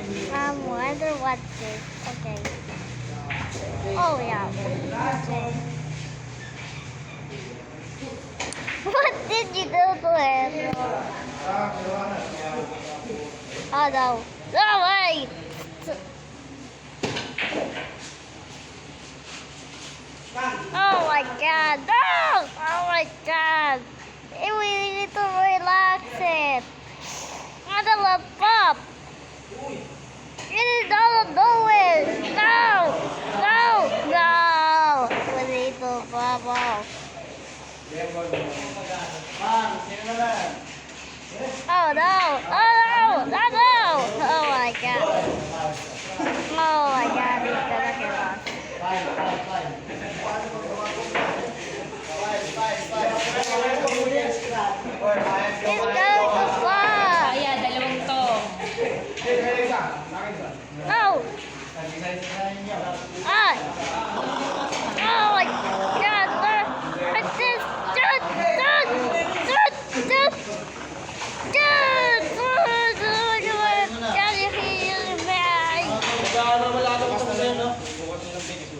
Wonder what's this. Okay. Oh yeah. Okay. What did you do to him? Oh no. No way! Oh my god, no! Oh my god! We need to relax it. Not a laptop. You don't do it. No! No! No! We need to bubble. Oh no! Oh no! No! No! Oh my god! Oh my god! He's gonna get lost. It's going to fly! Kaya, dalawang to. No! Ah! Oh my god! What's this? Dude! Dude! Dude! Dude! Dude! Can you hear me?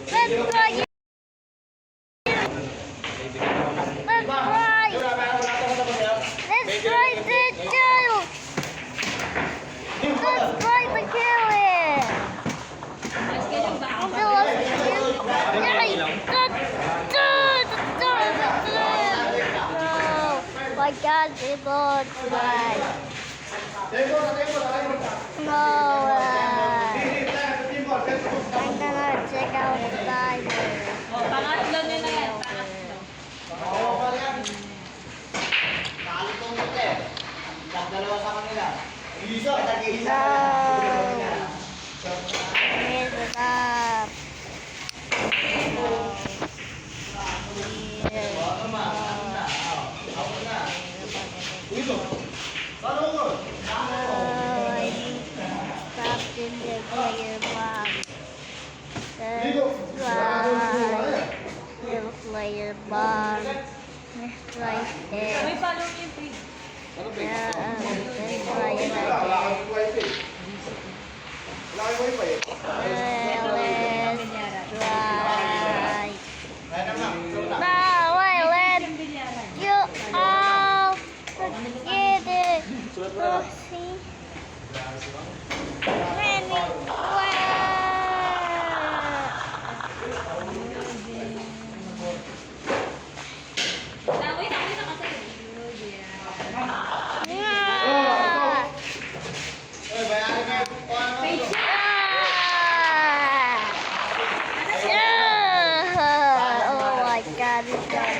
Let's try it! Let's try! Let's try to kill! Let's try to kill it! Mas ganyan ba? Until let's kill it! Yay! No! My god, it looks like... No way! I'm gonna check out the diver. O, pangatlo nyo na yan. Pangatlo. Dalawa sa kanila. Isa, No! nag-iisa. Here's the top. No. Here. I need to stop in the player box. That's right. The player box. Right there. May follow nyo yung page. Yeah, let's try it again. Let's try. No, wait, let you all forget it. Oh, see? Many. Wow. Wait na kasi. Yeah. Page Yeah. Oh my god, it's gonna